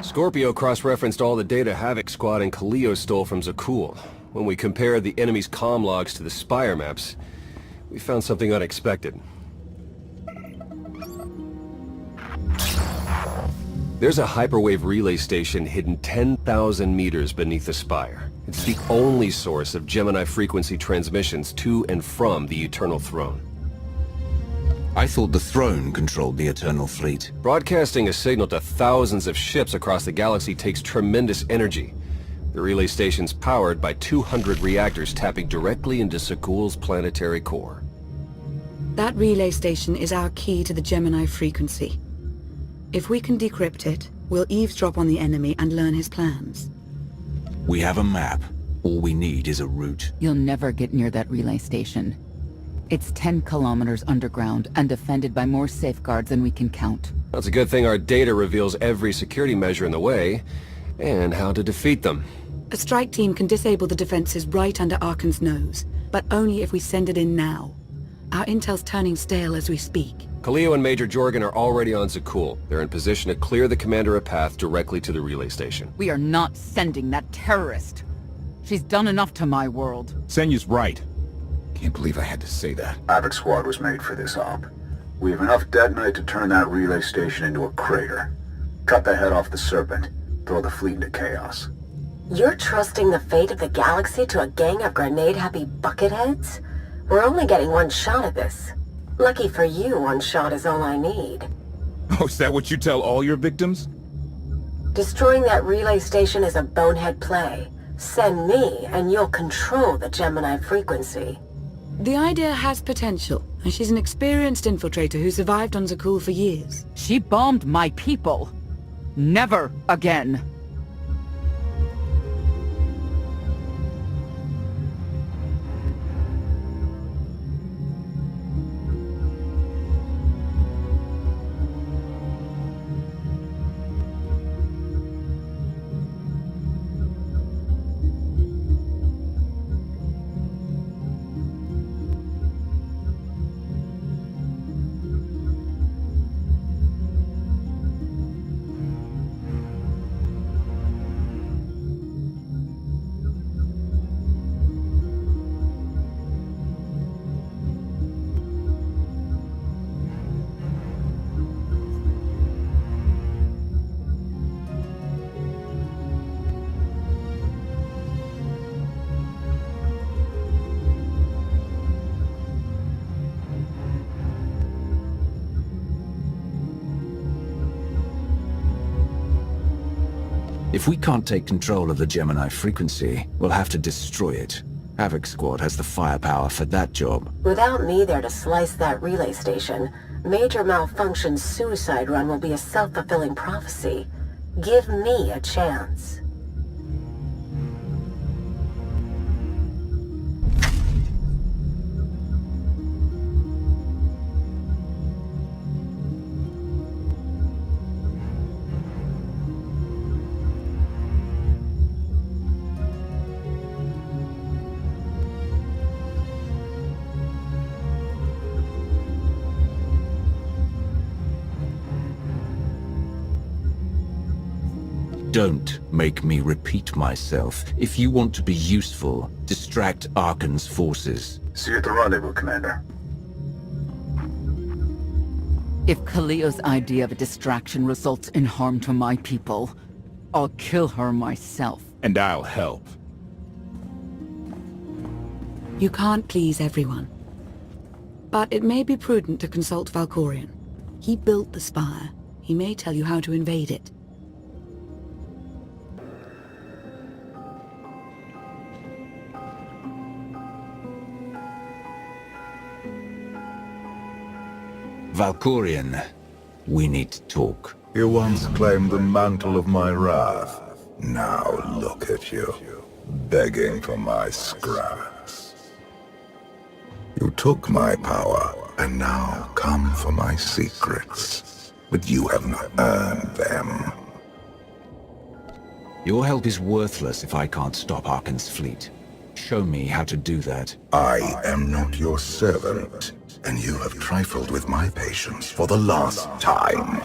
Scorpio cross-referenced all the data Havoc Squad and Kaleo stole from Zakul. When we compared the enemy's comm logs to the Spire maps, we found something unexpected. There's a hyperwave relay station hidden 10,000 meters beneath the Spire. It's the only source of Gemini frequency transmissions to and from the Eternal Throne. I thought the throne controlled the Eternal Fleet. Broadcasting a signal to thousands of ships across the galaxy takes tremendous energy. The relay station's powered by 200 reactors tapping directly into Zakul's planetary core. That relay station is our key to the Gemini frequency. If we can decrypt it, we'll eavesdrop on the enemy and learn his plans. We have a map. All we need is a route. You'll never get near that relay station. It's 10 kilometers underground and defended by more safeguards than we can count. That's a good thing our data reveals every security measure in the way, and how to defeat them. A strike team can disable the defenses right under Arkan's nose, but only if we send it in now. Our intel's turning stale as we speak. Kaleo and Major Jorgen are already on Zakul. They're in position to clear the commander a path directly to the relay station. We are not sending that terrorist. She's done enough to my world. Senyu's right. Can't believe I had to say that. Havoc Squad was made for this op. We have enough detonite to turn that relay station into a crater. Cut the head off the Serpent. Throw the fleet into chaos. You're trusting the fate of the galaxy to a gang of grenade-happy bucketheads? We're only getting one shot at this. Lucky for you, one shot is all I need. Oh, is that what you tell all your victims? Destroying that relay station is a bonehead play. Send me, and you'll control the Gemini frequency. The idea has potential, and she's an experienced infiltrator who survived on Zakul for years. She bombed my people. Never again. If we can't take control of the Gemini frequency, we'll have to destroy it. Havoc Squad has the firepower for that job. Without me there to slice that relay station, Major Malfunction's suicide run will be a self-fulfilling prophecy. Give me a chance. Don't make me repeat myself. If you want to be useful, distract Arkan's forces. See you at the rendezvous, Commander. If Kaleo's idea of a distraction results in harm to my people, I'll kill her myself. And I'll help. You can't please everyone. But it may be prudent to consult Valkorion. He built the Spire. He may tell you how to invade it. Valkorion, we need to talk. You once claimed the mantle of my wrath. Now look at you, begging for my scraps. You took my power, and now come for my secrets. But you have not earned them. Your help is worthless if I can't stop Arkan's fleet. Show me how to do that. I am not your servant, and you have trifled with my patience for the last time.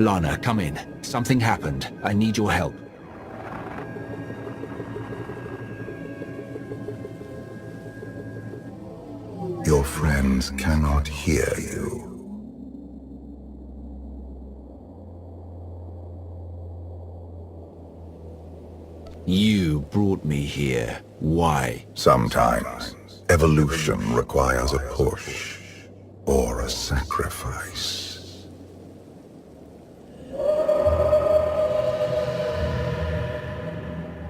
Lana, come in. Something happened. I need your help. Your friends cannot hear you. You brought me here. Why? Sometimes, evolution requires a push, or a sacrifice.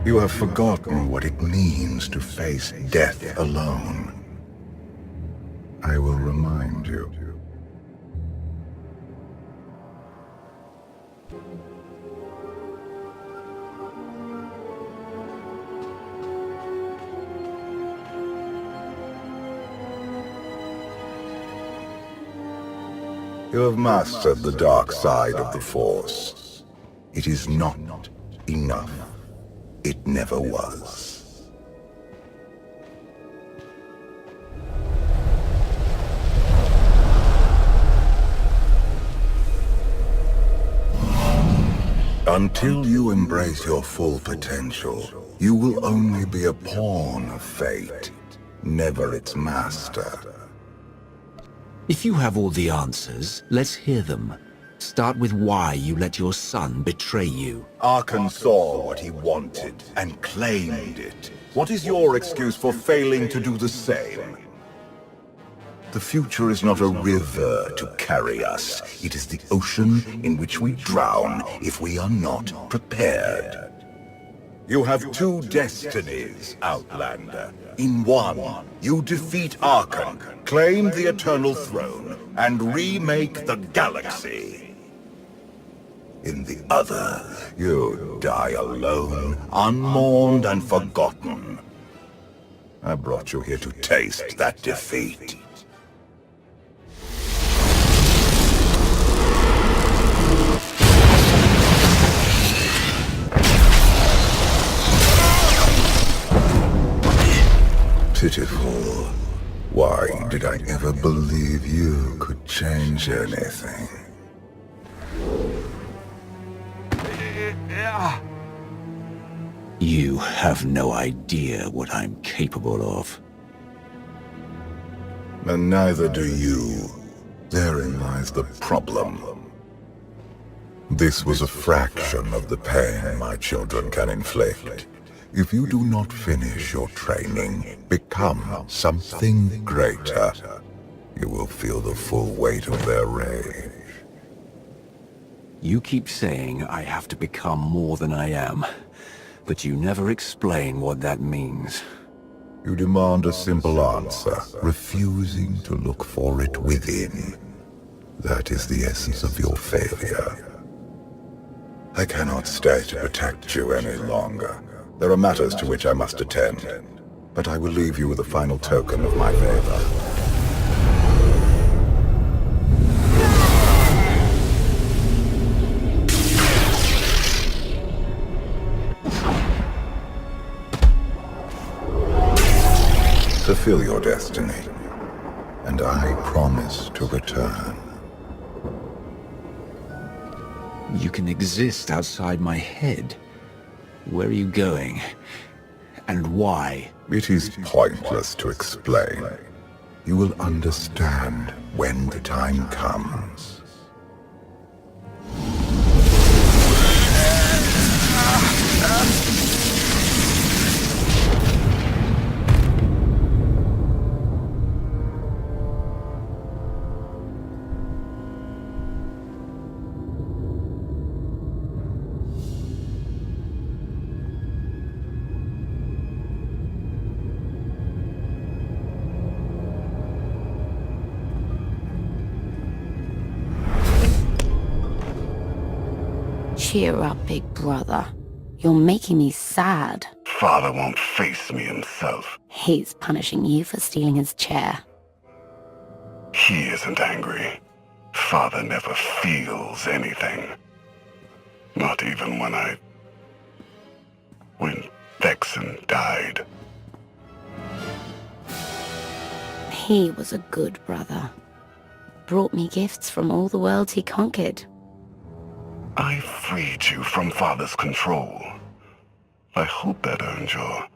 You have forgotten what it means to face death alone. I will remind you. You have mastered the dark side of the Force. It is not enough. It never was. Until you embrace your full potential, you will only be a pawn of fate, never its master. If you have all the answers, let's hear them. Start with why you let your son betray you. Arkan saw what he wanted and claimed it. What is your excuse for failing to do the same? The future is not a river to carry us. It is the ocean in which we drown if we are not prepared. You have two destinies, Outlander. In one, you defeat Arkan, claim the Eternal Throne, and remake the galaxy. In the other, you die alone, unmourned and forgotten. I brought you here to taste that defeat. Pitiful. Why did I ever believe you could change anything? You have no idea what I'm capable of. And neither do you. Therein lies the problem. This was a fraction of the pain my children can inflict. If you do not finish your training, become something greater, you will feel the full weight of their rage. You keep saying I have to become more than I am, but you never explain what that means. You demand a simple answer, refusing to look for it within. That is the essence of your failure. I cannot stay to protect you any longer. There are matters to which I must attend, but I will leave you with a final token of my favor. Fulfill your destiny, and I promise to return. You can exist outside my head. Where are you going? And why? It is pointless to explain. You will understand when the time comes. Cheer up, big brother. You're making me sad. Father won't face me himself. He's punishing you for stealing his chair. He isn't angry. Father never feels anything. Not even when Vexen died. He was a good brother. Brought me gifts from all the worlds he conquered. I freed you from Father's control. I hope that earned your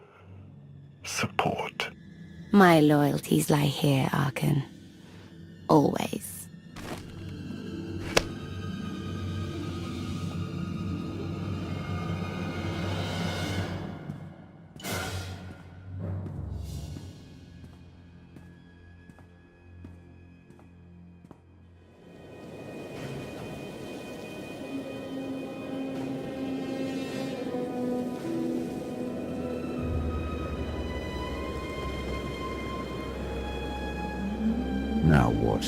support. My loyalties lie here, Arkan. Always. Now what?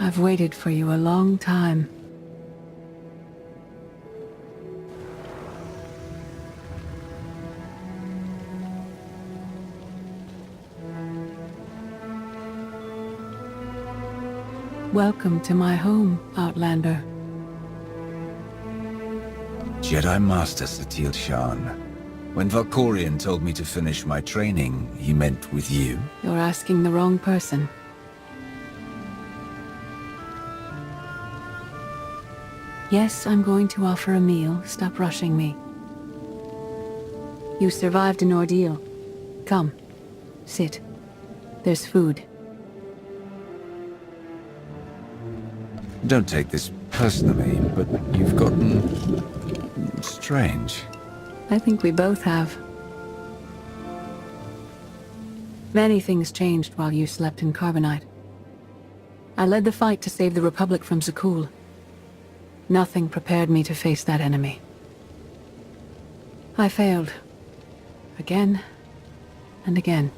I've waited for you a long time. Welcome to my home, Outlander. Jedi Master CH-XII. When Valkorion told me to finish my training, he meant with you? You're asking the wrong person. Yes, I'm going to offer a meal. Stop rushing me. You survived an ordeal. Come, sit. There's food. Don't take this personally, but you've gotten strange. I think we both have. Many things changed while you slept in Carbonite. I led the fight to save the Republic from Zakul. Nothing prepared me to face that enemy. I failed. Again and again.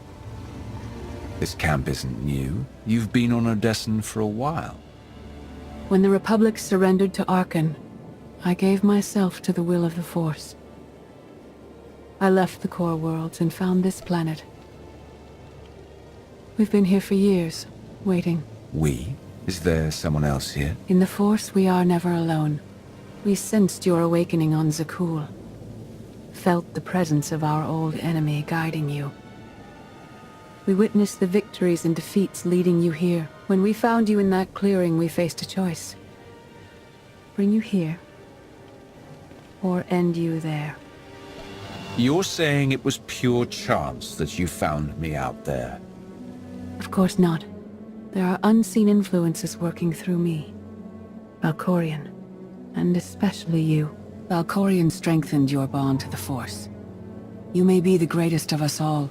This camp isn't new. You've been on Odessen for a while. When the Republic surrendered to Arkan, I gave myself to the will of the Force. I left the core worlds and found this planet. We've been here for years, waiting. We? Is there someone else here? In the Force, we are never alone. We sensed your awakening on Zakul. Felt the presence of our old enemy guiding you. We witnessed the victories and defeats leading you here. When we found you in that clearing, we faced a choice. Bring you here, or end you there. You're saying it was pure chance that you found me out there? Of course not. There are unseen influences working through me. Valkorion, and especially you. Valkorion strengthened your bond to the Force. You may be the greatest of us all,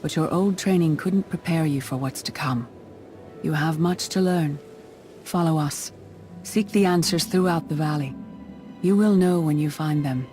but your old training couldn't prepare you for what's to come. You have much to learn. Follow us. Seek the answers throughout the valley. You will know when you find them.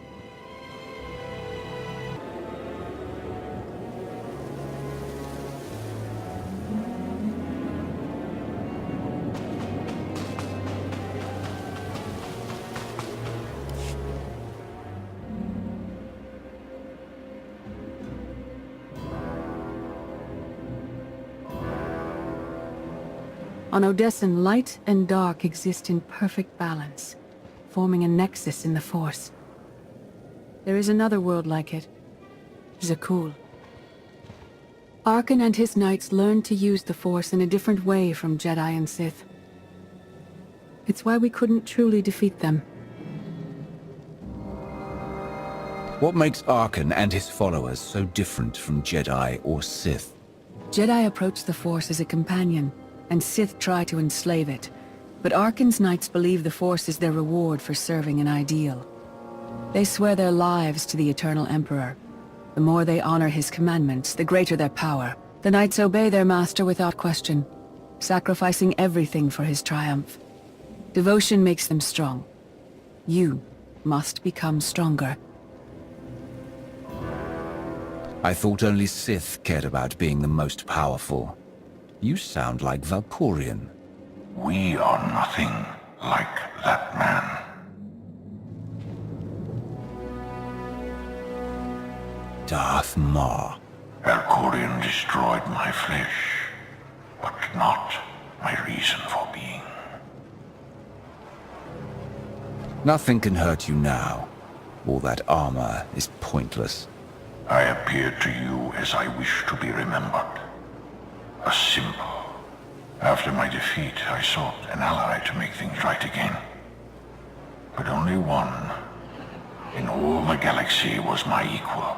On Odessen, light and dark exist in perfect balance, forming a nexus in the Force. There is another world like it, Zakul. Arkan and his knights learned to use the Force in a different way from Jedi and Sith. It's why we couldn't truly defeat them. What makes Arkan and his followers so different from Jedi or Sith? Jedi approach the Force as a companion, and Sith try to enslave it. But Arkan's knights believe the Force is their reward for serving an ideal. They swear their lives to the Eternal Emperor. The more they honor his commandments, the greater their power. The knights obey their master without question, sacrificing everything for his triumph. Devotion makes them strong. You must become stronger. I thought only Sith cared about being the most powerful. You sound like Valkorion. We are nothing like that man. Darth Maul. Valkorion destroyed my flesh. but not my reason for being. Nothing can hurt you now. All that armor is pointless. I appeared to you as I wish to be remembered. A symbol. After my defeat, I sought an ally to make things right again. But only one in all the galaxy was my equal.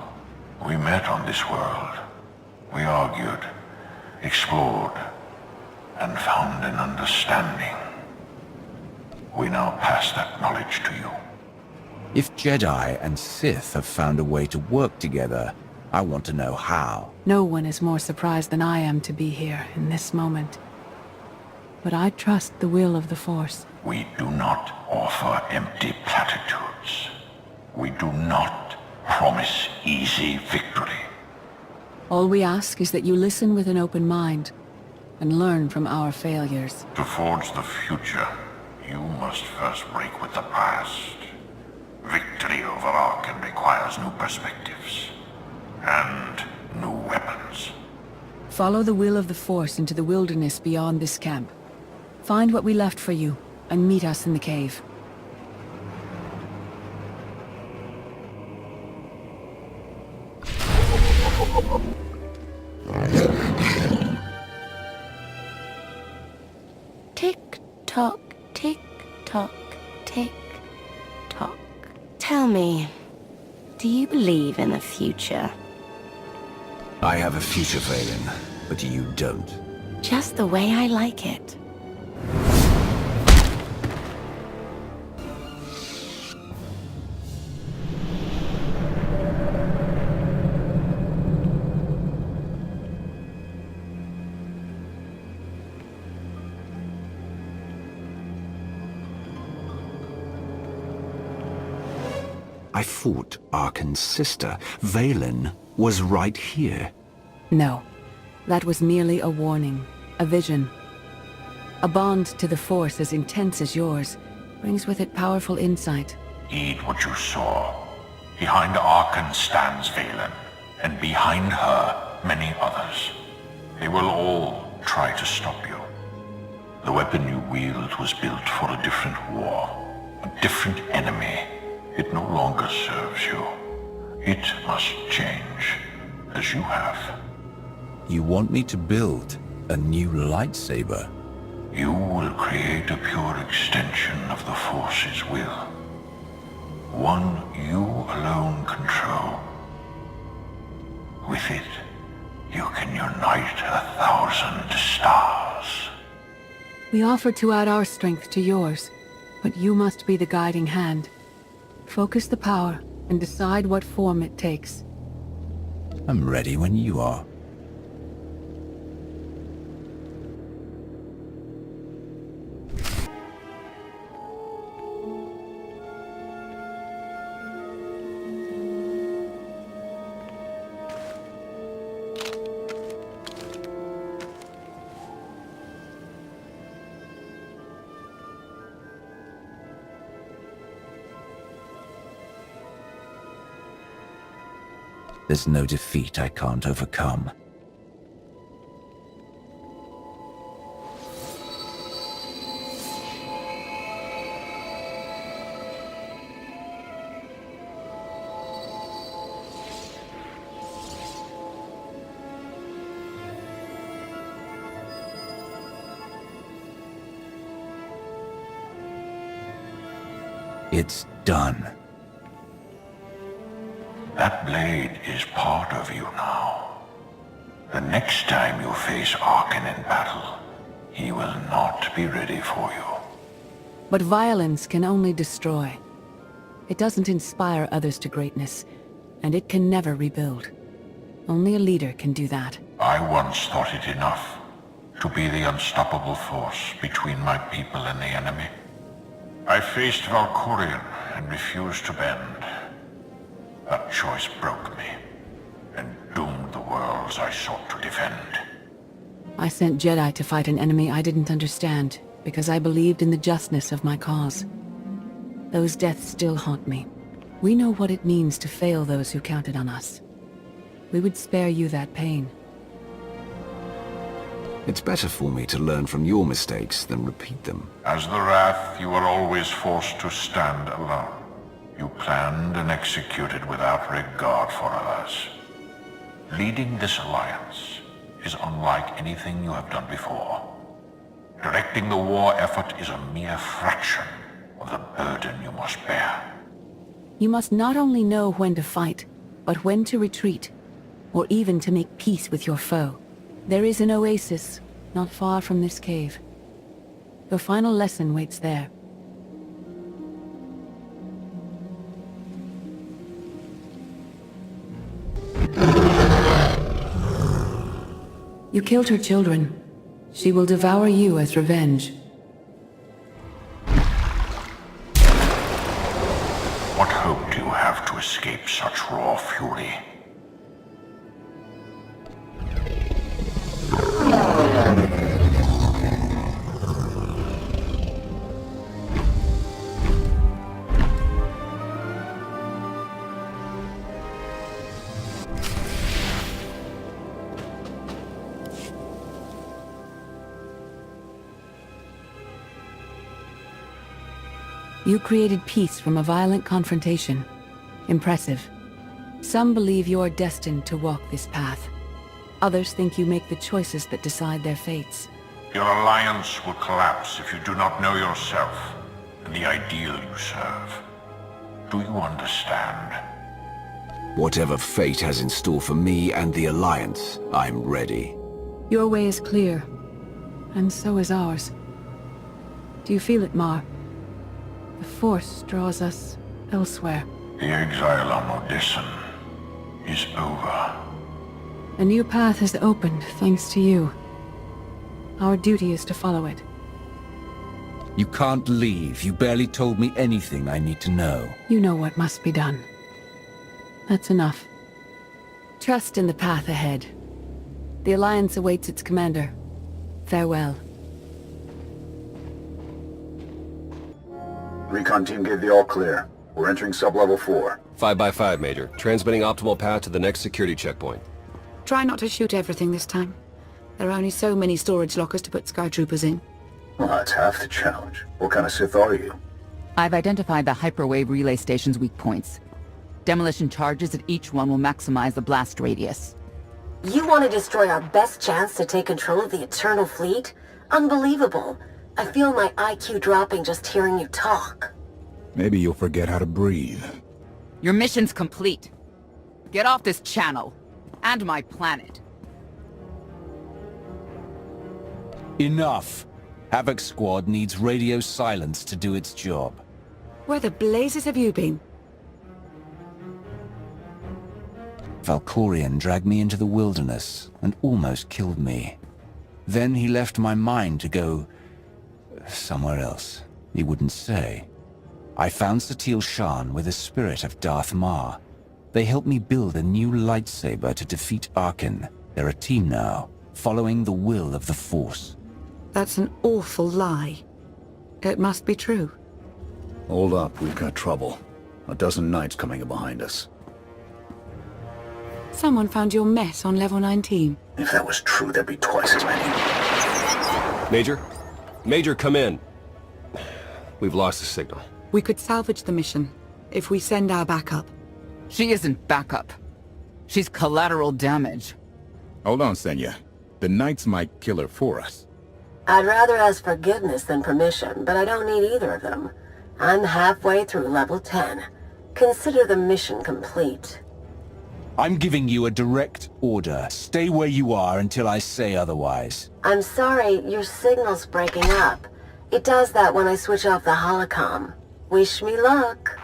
We met on this world. We argued, explored, and found an understanding. We now pass that knowledge to you. If Jedi and Sith have found a way to work together, I want to know how. No one is more surprised than I am to be here in this moment. But I trust the will of the Force. We do not offer empty platitudes. We do not promise easy victory. All we ask is that you listen with an open mind and learn from our failures. To forge the future, you must first break with the past. Victory over Arkan requires new perspectives and new weapons. Follow the will of the Force into the wilderness beyond this camp. Find what we left for you, and meet us in the cave. Tick-tock, tick-tock, tick-tock. Tell me, do you believe in the future? I have a future, Valen, but you don't. Just the way I like it. I fought Arkan's sister. Valen was right here. No, that was merely a warning, a vision. A bond to the Force as intense as yours brings with it powerful insight. Heed what you saw. Behind Arkan stands Valen, and behind her, many others. They will all try to stop you. The weapon you wield was built for a different war, a different enemy. It no longer serves you. It must change, as you have. You want me to build a new lightsaber? You will create a pure extension of the Force's will. One you alone control. With it, you can unite 1,000 stars. We offer to add our strength to yours, but you must be the guiding hand. Focus the power and decide what form it takes. I'm ready when you are. There's no defeat I can't overcome. It's done. That blade is part of you now. The next time you face Arkan in battle, he will not be ready for you. But violence can only destroy. It doesn't inspire others to greatness, and it can never rebuild. Only a leader can do that. I once thought it enough to be the unstoppable force between my people and the enemy. I faced Valkorion and refused to bend. That choice broke me, and doomed the worlds I sought to defend. I sent Jedi to fight an enemy I didn't understand, because I believed in the justness of my cause. Those deaths still haunt me. We know what it means to fail those who counted on us. We would spare you that pain. It's better for me to learn from your mistakes than repeat them. As the Wrath, you were always forced to stand alone. You planned and executed without regard for others. Leading this alliance is unlike anything you have done before. Directing the war effort is a mere fraction of the burden you must bear. You must not only know when to fight, but when to retreat, or even to make peace with your foe. There is an oasis not far from this cave. Your final lesson waits there. You killed her children. She will devour you as revenge. What hope do you have to escape such raw fury? You created peace from a violent confrontation. Impressive. Some believe you're destined to walk this path. Others think you make the choices that decide their fates. Your alliance will collapse if you do not know yourself and the ideal you serve. Do you understand? Whatever fate has in store for me and the Alliance, I'm ready. Your way is clear, and so is ours. Do you feel it, Mar? The Force draws us elsewhere. The exile on Odyssean is over. A new path has opened, thanks to you. Our duty is to follow it. You can't leave. You barely told me anything I need to know. You know what must be done. That's enough. Trust in the path ahead. The Alliance awaits its commander. Farewell. Recon team gave the all clear. We're entering sub-level 4. 5x5, Major. Transmitting optimal path to the next security checkpoint. Try not to shoot everything this time. There are only so many storage lockers to put Sky Troopers in. Well, that's half the challenge. What kind of Sith are you? I've identified the hyperwave relay station's weak points. Demolition charges at each one will maximize the blast radius. You want to destroy our best chance to take control of the Eternal Fleet? Unbelievable. I feel my IQ dropping just hearing you talk. Maybe you'll forget how to breathe. Your mission's complete. Get off this channel. And my planet. Enough! Havoc Squad needs radio silence to do its job. Where the blazes have you been? Valkorion dragged me into the wilderness and almost killed me. Then he left my mind to go somewhere else. He wouldn't say. I found Satil Shan with the spirit of Darth Mar. They helped me build a new lightsaber to defeat Arkin. They're a team now, following the will of the Force. That's an awful lie. It must be true. Hold up, we've got trouble. A dozen knights coming in behind us. Someone found your mess on level 19. If that was true, there'd be twice as many. Major? Major, come in. We've lost the signal. We could salvage the mission if we send our backup. She isn't backup. She's collateral damage. Hold on, Senya. The Knights might kill her for us. I'd rather ask forgiveness than permission, but I don't need either of them. I'm halfway through level 10. Consider the mission complete. I'm giving you a direct order. Stay where you are until I say otherwise. I'm sorry, your signal's breaking up. It does that when I switch off the holocom. Wish me luck.